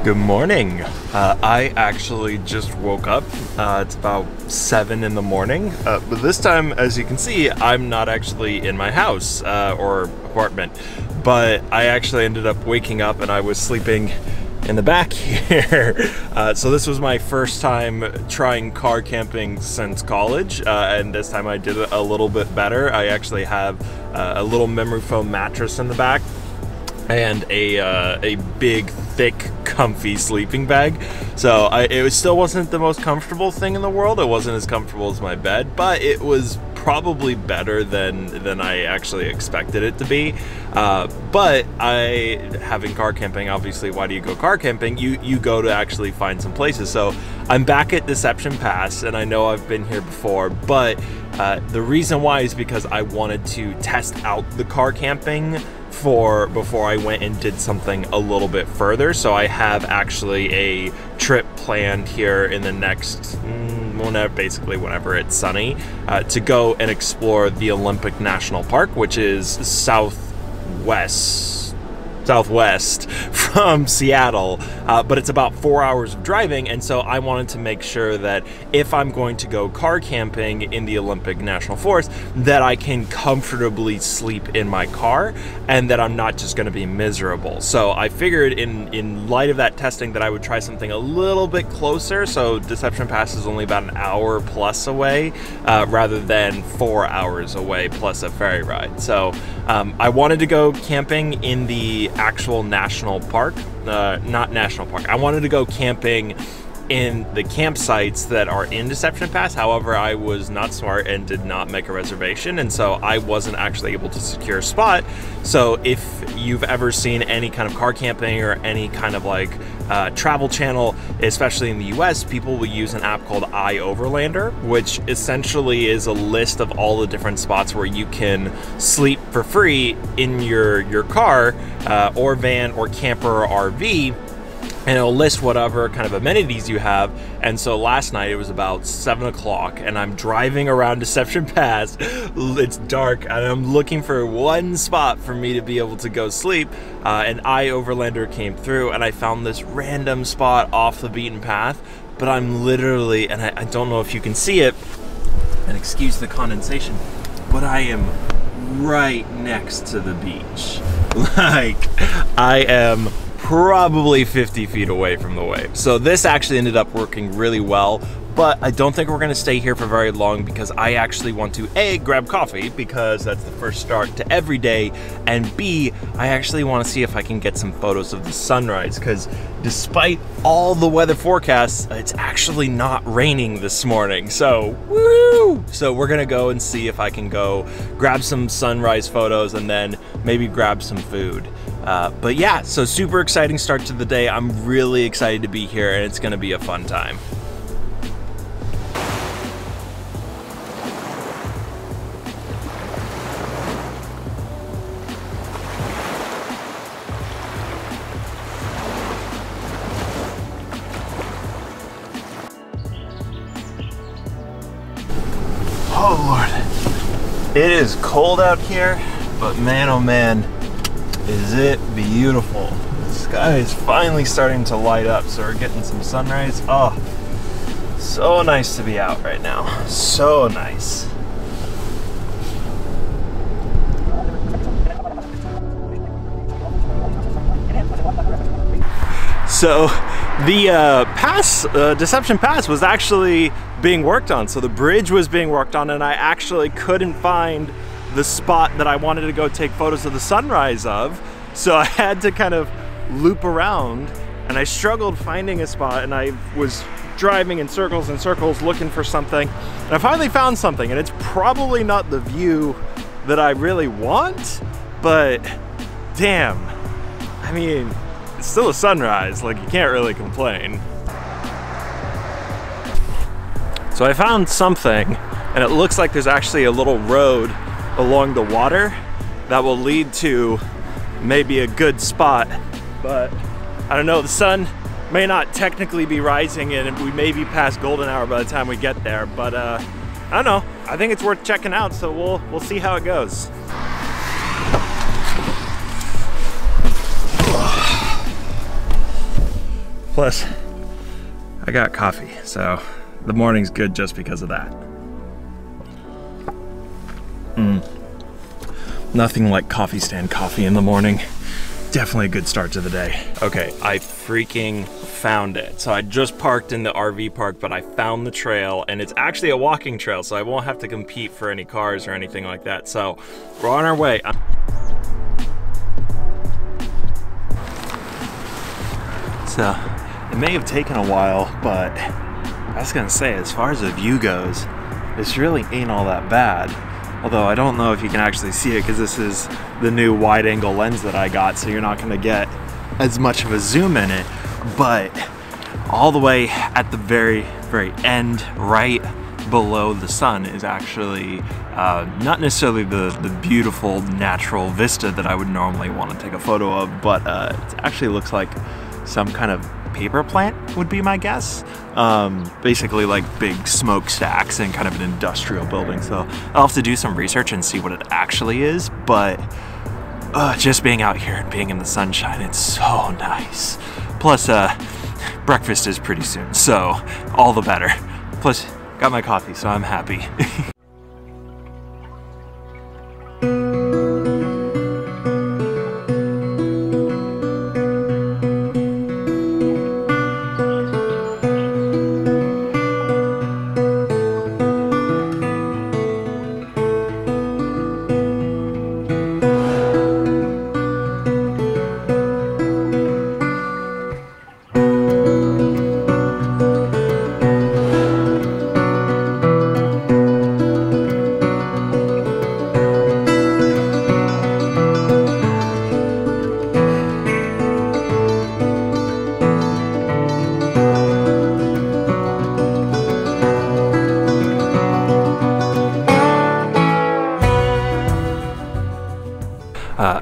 Good morning. I actually just woke up. It's about 7 in the morning, but this time, as you can see, I'm not actually in my house or apartment, but I actually ended up waking up and I was sleeping in the back here. So this was my first time trying car camping since college, and this time I did it a little bit better. I actually have a little memory foam mattress in the back and a big, thick, comfy sleeping bag. So it still wasn't the most comfortable thing in the world. It wasn't as comfortable as my bed, but it was probably better than I actually expected it to be. But having car camping, obviously, why do you go car camping? You go to actually find some places. So I'm back at Deception Pass, and I know I've been here before, but the reason why is because I wanted to test out the car camping before I went and did something a little bit further. So I have actually a trip planned here in the next basically whenever it's sunny, to go and explore the Olympic National Park, which is southwest from Seattle, but it's about 4 hours of driving, and so I wanted to make sure that if I'm going to go car camping in the Olympic National Forest, that I can comfortably sleep in my car and that I'm not just going to be miserable. So I figured in light of that testing that I would try something a little bit closer. So Deception Pass is only about an hour plus away, rather than 4 hours away plus a ferry ride. So I wanted to go camping in the actual national park, not national park. I wanted to go camping in the campsites that are in Deception Pass. However, I was not smart and did not make a reservation, and so I wasn't actually able to secure a spot. So if you've ever seen any kind of car camping or any kind of like travel channel, especially in the US, people will use an app called iOverlander, which essentially is a list of all the different spots where you can sleep for free in your car or van or camper or RV, and it'll list whatever kind of amenities you have. And so last night it was about 7 o'clock and I'm driving around Deception Pass. It's dark and I'm looking for one spot for me to be able to go sleep, and iOverlander came through and I found this random spot off the beaten path, but I'm literally, and I don't know if you can see it, and excuse the condensation, but I am right next to the beach. Like, I am probably 50 feet away from the wave. So this actually ended up working really well, but I don't think we're gonna stay here for very long because I actually want to A, grab coffee because that's the first start to every day, and B, I actually want to see if I can get some photos of the sunrise, because despite all the weather forecasts, it's actually not raining this morning. So woo! So we're gonna go and see if I can go grab some sunrise photos and then maybe grab some food. But yeah, so super exciting start to the day. I'm really excited to be here and it's gonna be a fun time. Oh Lord, it is cold out here, but man oh man, is it beautiful. The sky is finally starting to light up, so we're getting some sunrise. Oh, so nice to be out right now. So nice. So the Deception Pass was actually being worked on. So the bridge was being worked on, and I actually couldn't find the spot that I wanted to go take photos of the sunrise of. So I had to kind of loop around, and I struggled finding a spot, and I was driving in circles and circles looking for something. And I finally found something, and it's probably not the view that I really want, but damn, I mean, it's still a sunrise, like you can't really complain. So I found something, and it looks like there's actually a little road along the water that will lead to maybe a good spot, but I don't know, the sun may not technically be rising and we may be past golden hour by the time we get there, but I don't know, I think it's worth checking out, so we'll see how it goes. Plus, I got coffee, so the morning's good just because of that. Nothing like coffee stand coffee in the morning. Definitely a good start to the day. Okay, I freaking found it. So I just parked in the RV park, but I found the trail, and it's actually a walking trail, so I won't have to compete for any cars or anything like that. So we're on our way. So it may have taken a while, but I was gonna say, as far as the view goes, this really ain't all that bad. Although I don't know if you can actually see it because this is the new wide angle lens that I got, so you're not gonna get as much of a zoom in it. But all the way at the very end, right below the sun, is actually not necessarily the beautiful natural vista that I would normally want to take a photo of, but it actually looks like some kind of paper plant would be my guess. Basically like big smokestacks and kind of an industrial building. So I'll have to do some research and see what it actually is, but just being out here and being in the sunshine, it's so nice. Plus breakfast is pretty soon, so all the better. Plus got my coffee, so I'm happy.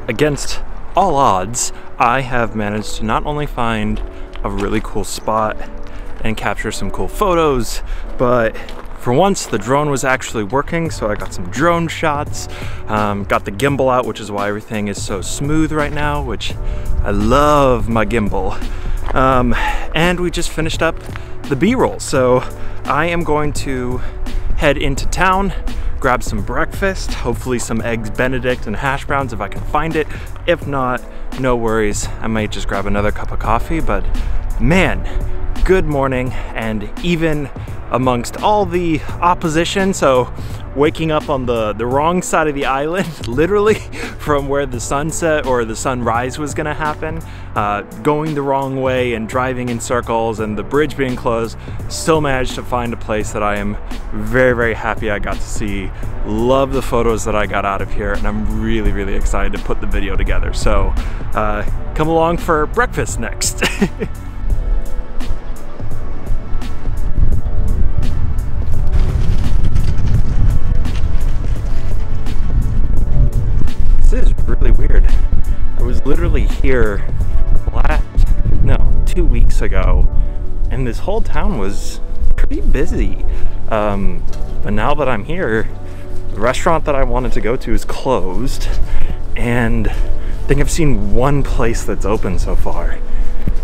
Against all odds, I have managed to not only find a really cool spot and capture some cool photos, but for once the drone was actually working, so I got some drone shots, got the gimbal out, which is why everything is so smooth right now, which I love my gimbal. And we just finished up the B-roll, so I am going to head into town, grab some breakfast, hopefully some eggs Benedict and hash browns if I can find it. If not, no worries, I might just grab another cup of coffee. But man, good morning. And even amongst all the opposition, so waking up on the wrong side of the island, literally from where the sunset or the sunrise was gonna happen, going the wrong way and driving in circles and the bridge being closed, still managed to find a place that I am very happy I got to see. Love the photos that I got out of here, and I'm really excited to put the video together. So come along for breakfast next. This is really weird. I was literally here 2 weeks ago, and this whole town was pretty busy. But now that I'm here, the restaurant that I wanted to go to is closed, and I think I've seen one place that's open so far.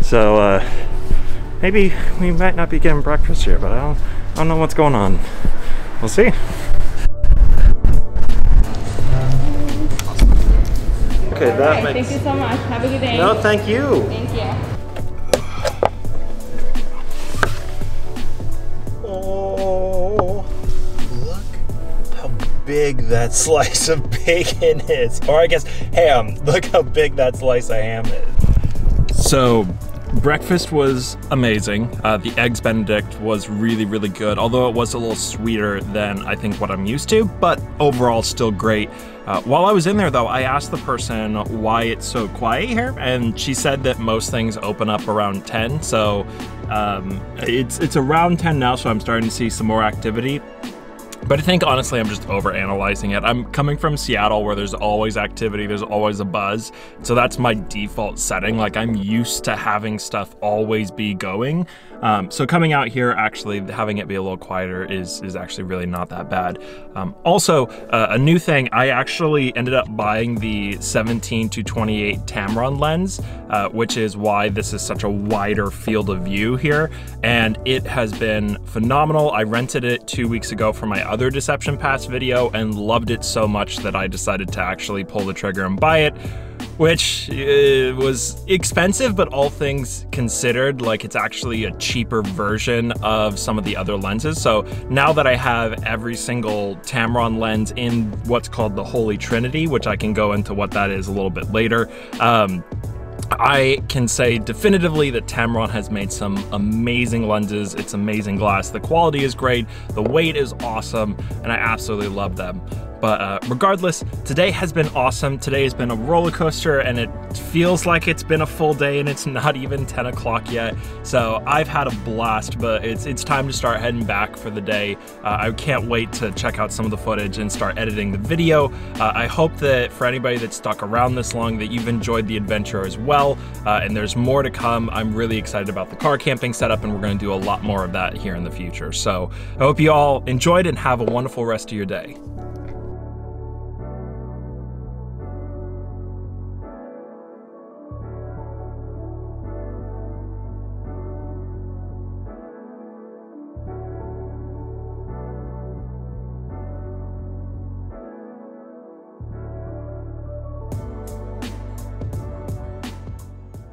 So maybe we might not be getting breakfast here, but I don't know what's going on. We'll see. Okay, that makes... Thank you so much. Have a good day. No, thank you. Thank you. Oh, look how big that slice of bacon is. Or I guess ham. Look how big that slice of ham is. So, breakfast was amazing. The eggs Benedict was really good, although it was a little sweeter than I think what I'm used to, but overall still great. While I was in there though, I asked the person why it's so quiet here, and she said that most things open up around 10, so it's around 10 now, so I'm starting to see some more activity. But I think honestly, I'm just over analyzing it. I'm coming from Seattle where there's always activity, there's always a buzz. So that's my default setting. Like I'm used to having stuff always be going. So coming out here, actually having it be a little quieter is actually really not that bad. Also, a new thing, I actually ended up buying the 17 to 28 Tamron lens, which is why this is such a wider field of view here. And it has been phenomenal. I rented it 2 weeks ago for my other Deception Pass video and loved it so much that I decided to actually pull the trigger and buy it, which was expensive, but all things considered, like it's actually a cheaper version of some of the other lenses. So now that I have every single Tamron lens in what's called the Holy Trinity, which I can go into what that is a little bit later, I can say definitively that Tamron has made some amazing lenses. It's amazing glass. The quality is great. The weight is awesome, and I absolutely love them. But regardless, today has been awesome. Today has been a roller coaster, and it feels like it's been a full day, and it's not even 10 o'clock yet. So I've had a blast, but it's time to start heading back for the day. I can't wait to check out some of the footage and start editing the video. I hope that for anybody that's stuck around this long, that you've enjoyed the adventure as well. And there's more to come. I'm really excited about the car camping setup, and we're going to do a lot more of that here in the future. So I hope you all enjoyed and have a wonderful rest of your day.